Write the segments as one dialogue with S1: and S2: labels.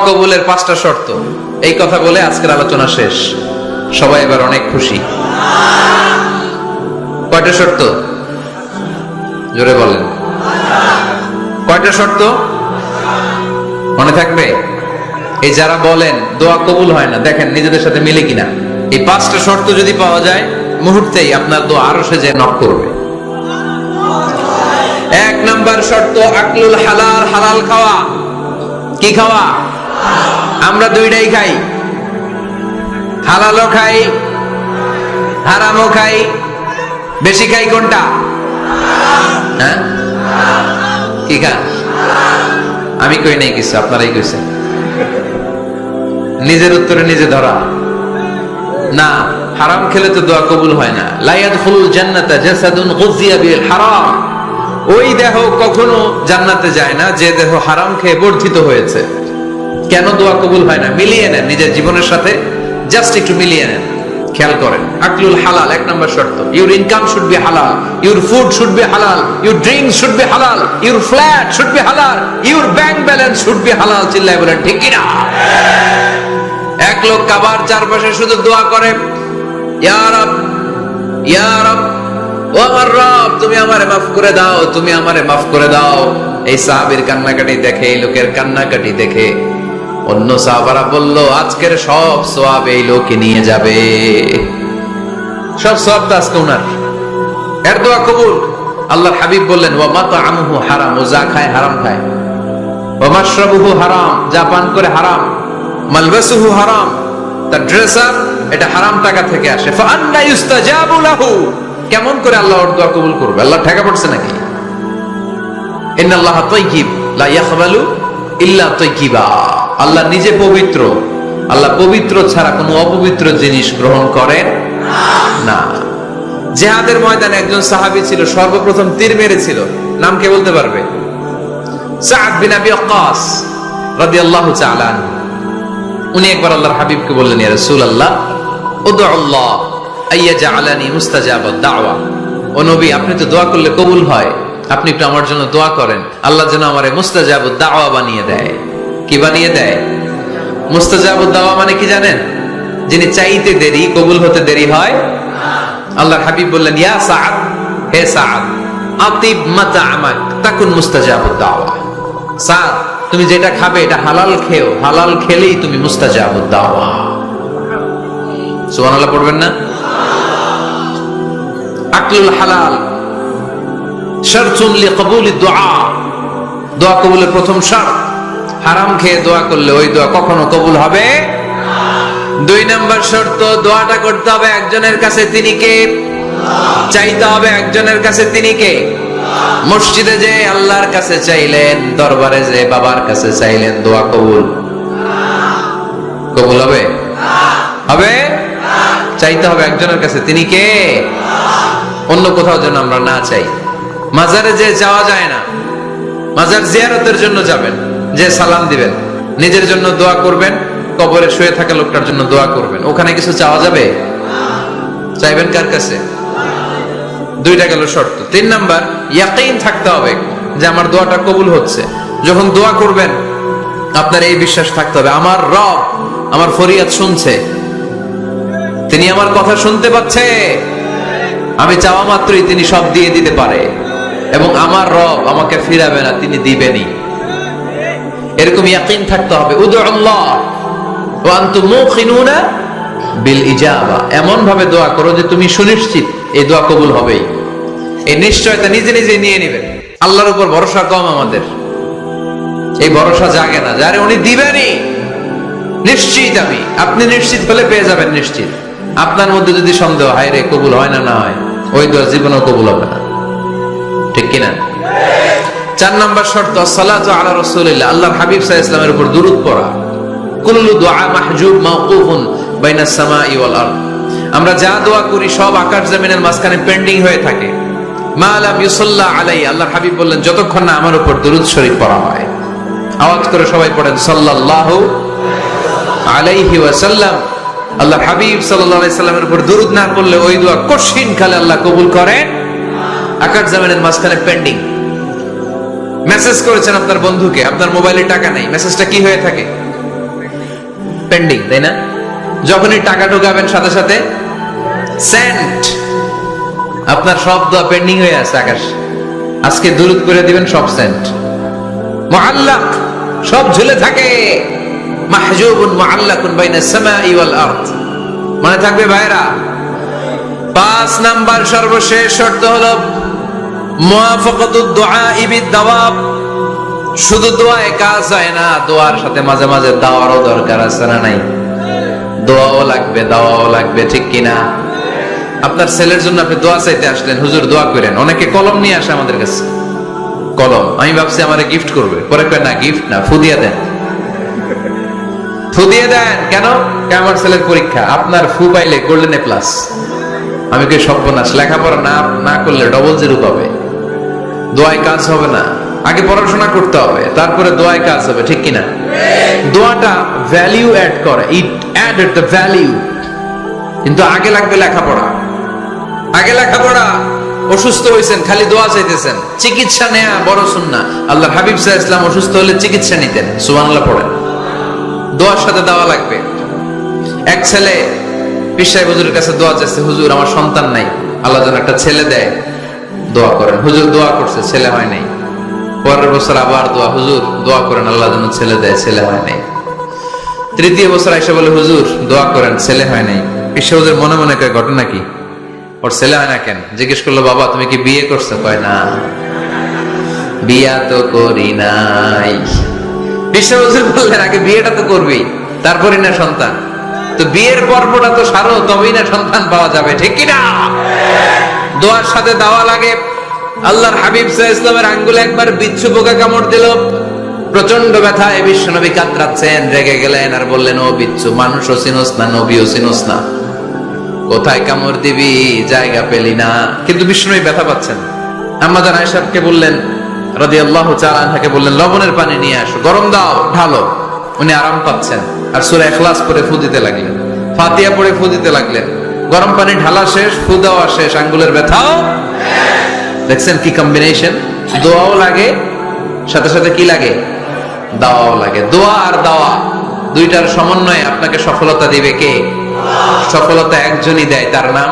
S1: কবুলের 5টা শর্ত, এই কথা বলে আজকের আলোচনা শেষ। সবাই এবার অনেক খুশি। কয়টা শর্ত জোরে বলেন? কয়টা শর্ত মনে থাকবে? এই যারা বলেন দোয়া কবুল হয় না, দেখেন নিজেদের সাথে মিলে কিনা। এই 5টা শর্ত যদি পাওয়া যায়, মুহূর্তেই আপনার দোয়া আরো সে যে নক করবে। 1 নাম্বার শর্ত আকলুল হালাল, হালাল খাওয়া। কি খাওয়া? আমরা দুইটাই খাই, হালালও খাই হারামও খাই। বেশি খাই কোনটা? হ্যাঁ, কি খান? আমি কই নাই কিছু, আপনারাই কইছেন। নিজের উত্তরে নিজে ধরা না। হারাম খেলে তো দোয়া কবুল হয় না। লা ইয়াদখুলুল জান্নাতা জাসাদুন গুযিয়া বিল হারাম। ওই দেহ কখনো জান্নাতে যায় না যে দেহ হারাম খেয়ে বর্ধিত হয়েছে। কেন দোয়া কবুল হয় না? মিলিয়ে নেন নিজের জীবনের সাথে, জাস্ট একটু মিলিয়ে নেন, খেয়াল করেন। আকলুল হালাল 1 নম্বর শর্ত। ইউর ইনকাম শুড বি হালাল, ইউর ফুড শুড বি হালাল, ইউর ড্রিঙ্ক শুড বি হালাল, ইউর ফ্ল্যাট শুড বি হালাল, your bank balance should be হালাল। চিল্লায় বলেন ঠিক কিনা? এক লোক কাবার চারপাশে শুধু দোয়া করে, ইয়া রব, ইয়া রব, ও আমার রব, তুমি আমারে মাফ করে দাও, তুমি আমারে মাফ করে দাও। এই সাহাবীর কান্নাকাটি দেখে, এই লোকের কান্নাকাটি দেখে অন্য সাহাবারা বলল, আজকের সব সওয়াব এই লোকে নিয়ে যাবে। সব সওয়াব তো আজকে উনার। এর দোয়া কবুল। আল্লাহর হাবিব বললেন, ওয়া মাতআমুহু হারাম, ও যা খায় হারাম খায়। ওয়া মাশরাবুহু হারাম, যা পান করে হারাম। মালবাসুহু হারাম, তার ড্রেস আপ এটা হারাম টাকা থেকে আসে। ফা আন্না ইউস্তাজাবু লাহু, কেমন করে আল্লাহ ওর দোয়া কবুল করবে? আল্লাহ ঠেকা পড়ছে নাকি? ইন্নাল্লাহা তাইয়্যিব লা ইয়াকবালু ইল্লা তাইয়্যিবা। আল্লাহ নিজে পবিত্র, আল্লাহ পবিত্র ছাড়া কোনো অপবিত্র জিনিস গ্রহণ করেন না। জিহাদের ময়দানে একজন সাহাবী ছিল, সর্বপ্রথম তীর মেরেছিল। নাম কে বলতে পারবে? সাদ বিন আবি ওয়াক্কাস রাদিয়াল্লাহু তাআলা আনহু। উনি একবার আল্লাহর হাবিবকে বললেন, ইয়া রাসূলুল্লাহ, উদউ আল্লাহ আইয়াজআলানি মুস্তাজাবাদ দাওয়া। ও নবী, আপনি তো দোয়া করলে কবুল হয়, আপনি একটু আমার জন্য দোয়া করেন, আল্লাহ যেন আমারে মুস্তাজাবুদ দাওয়া বানিয়ে দেয়। কি বানিয়ে দেয়? মুস্তাজাবুদ দাওয়া মানে কি জানেন? যিনি চাইতে দেরি, কবুল হতে দেরি হয়। আল্লাহর হাবিব বললেন, ইয়া সাআদ, হে সাআদ, আতিব মাতআমাক তাকুন মুস্তাজাবুদ দাওয়া। সাআদ, তুমি যেটা খাবে এটা হালাল খেও, হালাল খেলেই তুমি মুস্তাজাবুদ দাওয়া। সুবহানাল্লাহ পড়বেন না? আকলুল হালাল শারতুন লিকবুলিদ দুআ, দোয়া কবুলের প্রথম শর্ত। হারাম খেয়ে দোয়া করলে ওই দোয়া কখনো কবুল হবে না। 2 নম্বর শর্ত, দোয়াটা করতে হবে একজনের কাছে, তিনি কে? চাইতে হবে একজনের কাছে, তিনি কে? মসজিদে যে আল্লাহর কাছে চাইলেন, দরবারে যে বাবার কাছে চাইলেন, দোয়া কবুল কবুল হবে? হবে? চাইতে হবে একজনের কাছে, তিনি কে? অন্য কোথাও যেন আমরা না চাই। মাজারে যে যাওয়া যায় না, মাজার জিয়ারতের জন্য যাবেন, যে সালাম দিবেন, নিজের জন্য দোয়া করবেন, কবরে শুয়ে থাকা লোকটার জন্য দোয়া করবেন। ওখানে কিছু চাওয়া যাবে? চাইবেন কার কাছে? 2টা গেল শর্ত। 3 নাম্বার, ইয়াকিন থাকতে হবে যে আমার দোয়াটা কবুল হচ্ছে। যখন দোয়া করবেন আপনার এই বিশ্বাস থাকতে হবে, আমার রব আমার ফরিয়াদ শুনছে, তিনি আমার কথা শুনতে পাচ্ছে, আমি চাওয়া মাত্রই তিনি সব দিয়ে দিতে পারে, এবং আমার রব আমাকে ফিরাবে না, তিনি দিবেনই। এরকম ইয়াকিন থাকতে হবে। উদুল্লাহ ওয়া আনতুম মুকিনুনা বিল ইজাবা, এমন ভাবে দোয়া করো যে তুমি সুনিশ্চিত এই দোয়া কবুল হবেই। এই নিশ্চয়তা নিজে নিজে নিয়ে নেবেন। আল্লাহর উপর ভরসা কম আমাদের, এই ভরসা জাগে না, যারে উনি দিবেনই নিশ্চিত আমি। আপনি নিশ্চিত হলে পেয়ে যাবেন নিশ্চিত। আপনার মধ্যে যদি সন্দেহ, হায় রে কবুল হয় না, না হয়, ওই দোয়া জীবনেও কবুল হবে না। ঠিক কিনা? 4 নম্বর শর্ত, সালাতু আলা রাসূলিল্লাহ, আল্লাহর হাবিব সাল্লাল্লাহু আলাইহি ওয়াসাল্লামের উপর দুরূদ পড়া। কুল্লু দুআ মাহজুব মাওকুফুন বাইনাস সামাই ওয়াল আরদ। আমরা যা দোয়া করি সব আকাশ জমিনের মাঝখানে পেন্ডিং হয়ে থাকে। মা লাম ইউসাল্লা আলাইহি, আল্লাহর হাবিব বললেন, যতক্ষণ না আমার উপর দুরূদ শরীফ পড়া হয়। আওয়াজ করে সবাই পড়েন, সাল্লাল্লাহু আলাইহি ওয়াসাল্লাম। আল্লাহর হাবিব সাল্লাল্লাহু আলাইহি সাল্লামের উপর দুরূদ না পড়লে ওই দোয়া কঠিন কালে আল্লাহ কবুল করেন। আকাশ জমিনের মাঝখানে পেন্ডিং। মেসেজ করেছেন আপনার বন্ধুকে, আপনার মোবাইলে টাকা নেই, মেসেজটা কি হয়ে থাকে? পেন্ডিং, তাই না? যখনই টাকা ঢোকাবেন সাথে সাথে সেন্ট, আপনার সব দোয়া পেন্ডিং হয়ে আছে আকাশ। আজকে দুরূদ করে দিবেন, সব সেন্ট। মুআল্লাক, সব ঝুলে থাকে। মাহজুবুন মুআল্লাকুন বাইনাস সামাই ওয়াল আরদ। মনে থাকবে ভাইরা? 5 নাম্বার সর্বশেষ শর্ত হলো মুওয়াফাকাতুদ দুআই বিদ-দাওয়াব। শুধু দোয়ায় কাজ হয় না, দোয়ার সাথে মাঝে মাঝে দাওয়ারও দরকার আছে না নাই? দোয়াও লাগবে, দাওয়াও লাগবে, ঠিক কিনা? আপনার ছেলের জন্য আপনি দোয়া চাইতে আসলেন, হুজুর দোয়া করেন। অনেকে কলম নিয়ে আসে আমাদের কাছে, কলম। আমি ভাবছি আমারে গিফট করবে, পরে কয় না, গিফট না, ফু দিয়ে দেন। ফু দিয়ে দেন কেন? আমার ছেলের পরীক্ষা, আপনার ফু পাইলে গোল্ডেন এ প্লাস। আমি কই সর্বনাশ, লেখাপড়া না করলে ডবল জিরো পাবে, দোয়ায় কাজ হবে না। আগে পড়াশোনা করতে হবে, তারপরে দোয়ায় কাজ হবে, ঠিক কিনা? দোয়াটা ভ্যালিউ অ্যাড করে, ইট অ্যাডেড দ্য ভ্যালিউ। কিন্তু আগে লাগবে লেখাপড়া, আগে লেখাপড়া। অসুস্থ হয়েছেন, খালি দোয়া চাইতেছেন। চিকিৎসা নেয়া বড় সুন্নাহ। আল্লাহর হাবিব সাল্লাল্লাহু আলাইহি ওয়াসাল্লাম অসুস্থ হলে চিকিৎসা নিতেন। সুবহানাল্লাহ পড়েন। দোয়ার সাথে দেওয়া লাগবে। এক ছেলে পীর সাহেব হুজুরের কাছে দোয়া চাইছে, হুজুর আমার সন্তান নাই, আল্লাহ যেন একটা ছেলে দেয়, দোয়া করেন। হুজুর দোয়া করছে, ছেলে হয় নাই। পরের বছর আবার দোয়া, হুজুর দোয়া করেন আল্লাহ যেন ছেলে দেয়, ছেলে হয় নাই। তৃতীয় বছর আইসা বলে, হুজুর দোয়া করেন, ছেলে হয় নাই। পীর সাহেব হুজুর মনে মনে কয়, ঘটনা কি? ওর ছেলে হয় না কেন? জিজ্ঞেস করলো, বাবা তুমি কি বিয়ে করছো? কয় না, বিয়া তো করি নাই। পীর সাহেব হুজুর বললেন, আগে বিয়েটা তো করবি, তারপরই না সন্তান। তো বিয়ের পর্বটা তো সারো, তবেই না সন্তান পাওয়া যাবে, ঠিক কিনা? দোয়ার সাথে দেওয়া লাগে। আল্লাহর হাবিব সাল্লাল্লাহু আলাইহি ওয়াসাল্লামের আঙ্গুলে একবার বিচ্ছু পোকা কামড় দিল। প্রচন্ড ব্যথায় বিশ্বনবী কাতরাচ্ছেন, রেগে গেলেন আর বললেন, ও বিচ্ছু, মানুষও চিনোস না, নবীও চিনোস না, কোথায় কামড় দিবি, জায়গা পেলি না। কিন্তু বিশ্বনবী ব্যথা পাচ্ছেন। আম্মা জান আয়েশাকে বললেন রাদিয়াল্লাহু তাআলা আনহাকে বললেন, লবণের পানি নিয়ে আসো, গরম দাও, ঢালো। উনি আরাম পাচ্ছেন আর সূরা ইখলাস পড়ে ফু দিতে লাগলেন, ফাতিহা পড়ে ফু দিতে লাগলেন। গরম পানি ঢালা শেষ, ফু দেওয়া শেষ, আঙ্গুলের ব্যথাও। দেখছেন কি কম্বিনেশন? দোয়াও লাগে, সাথে সাথে কি লাগে? দাওয়াও লাগে। দোয়া আর দাওয়া দুইটার সমন্বয়ে আপনাকে সফলতা দিবে কে? সফলতা একজনই দেয়, তার নাম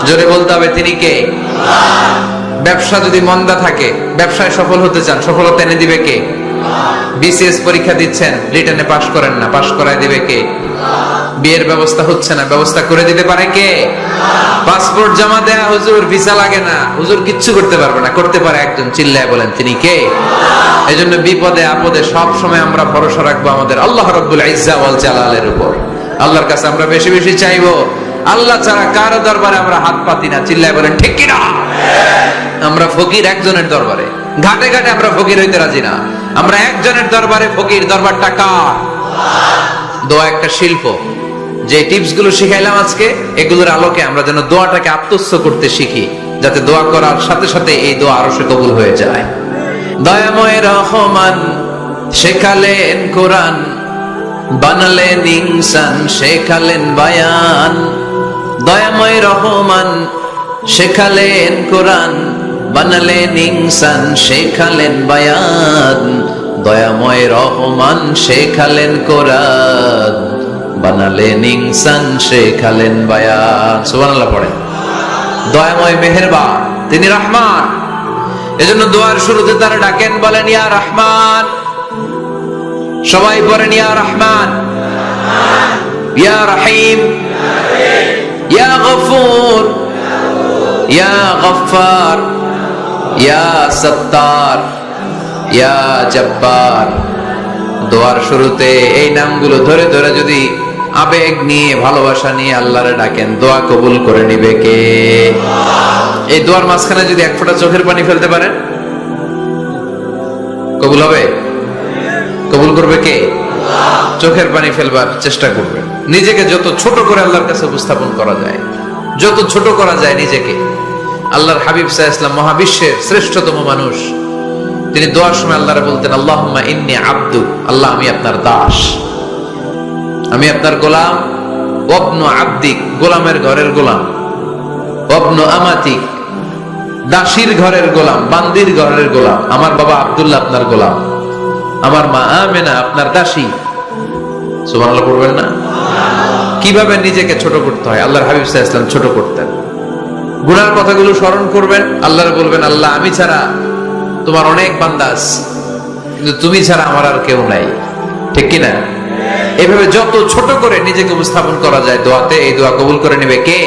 S1: জোরে বলতে হবে, তিনি কে? ব্যবসা যদি মন্দা থাকে, ব্যবসায় সফল হতে চান, সফলতা এনে দিবে কে? বিসিএস পরীক্ষা দিচ্ছেন, রিটেনে পাশ করেন না, পাশ করায় দিবে কে? বিয়ের ব্যবস্থা হচ্ছে না, ব্যবস্থা করে দিতে পারে কে? পাসপোর্ট জমা দেয়া, হুজুর ভিসা লাগে না, হুজুর কিচ্ছু করতে পারবে না, করতে পারে একজন, চিল্লায় বলেন তিনি কে? এজন্য বিপদে আপদে সব সময় আমরা ভরসা রাখবো আমাদের আল্লাহ রাব্বুল ইজ্জা ওয়াল জালালের উপর। আল্লাহর কাছে আমরা বেশি বেশি চাইবো। আল্লাহ ছাড়া কারো দরবারে আমরা হাত পাতি না, চিল্লায় বলেন ঠিক কিনা? আমরা ফকির একজনের দরবারে, ঘাটে ঘাটে আমরা ফকির হইতে রাজি না, আমরা একজনের দরবারে ফকির। দরবারটা কার? দোয়া একটা শিল্প। যে টিপস গুলো শিখাইলাম আজকে, এগুলোর আলোকে আমরা যেন দোয়াটাকে আত্মস্থ করতে শিখি, যাতে দোয়া করার সাথে সাথে এই দোয়া আরো সে কবুল হয়ে যায়। দয়াময় রহমান শেখালেন কোরআন, বানালেন ইনসান, শেখালেন বায়ান। দয়াময় রহমান শেখালেন কোরআন, বানালেন ইনসান, শেখালেন বায়ান। দয়াময় রহমান শেখালেন কোরআন, বানালেন ইনসান, শেখালেন বায়ান। সুবহানাল্লাহ পড়েন। দয়াময় মেহেরবান, তিনি রহমান। এজন্য দোয়ার শুরুতে তারা ডাকেন, বলেন ইয়া রহমান। সবাই পড়েন ইয়া রহমান, ইয়া রহিম, ইয়া গফুর, ইয়া গফফার, ইয়া সত্তার, ইয়া জব্বার। দোয়ার শুরুতে এই নামগুলো ধরে ধরে যদি আবেগ নিয়ে, ভালোবাসা নিয়ে আল্লাহরে ডাকেন, দোয়া কবুল করে নিবে কে? এই দোয়ার মাঝখানে যদি এক ফোঁটা চোখের পানি ফেলতে পারেন, কবুল হবে? কবুল করবে কে? চোখের পানি ফেলবার চেষ্টা করবে। নিজেকে যত ছোট করে আল্লাহর কাছে উপস্থাপন করা যায়, যত ছোট করা যায় নিজেকে। আল্লাহর হাবিব সাল্লাল্লাহু আলাইহি ওয়াসাল্লাম মহাবিশ্বের শ্রেষ্ঠতম মানুষ, তিনি দোয়ার সময় আল্লাহরে বলতেন, আল্লাহুম্মা ইন্নী আবদু, আল্লাহ আমি আপনার দাস, আমি আপনার গোলাম। ওয়াবনু আবদিক, গোলামের ঘরের গোলাম। ওয়াবনু আমাতিক, দাসীর ঘরের গোলাম, বান্দির ঘরের গোলাম। আমার বাবা আব্দুল্লাহ আপনার গোলাম, আমার মা আমেনা আপনার দাসী। সুবহানাল্লাহ পড়বেন না? কিভাবে নিজেকে ছোট করতে হয় আল্লাহর হাবিব সাল্লাল্লাহু আলাইহি ওয়াসাল্লাম ছোট করতেন। গুনার কথাগুলো স্মরণ করবেন, আল্লাহরে বলবেন, আল্লাহ আমি ছাড়া তোমার অনেক বান্দা আছে, কিন্তু তুমি ছাড়া আমার আর কেউ নাই, ঠিক কিনা? এভাবে যত ছোট করে নিজেকে উপস্থাপন করা যায় দোয়াতে, এই দোয়া কবুল করে নেবে কে?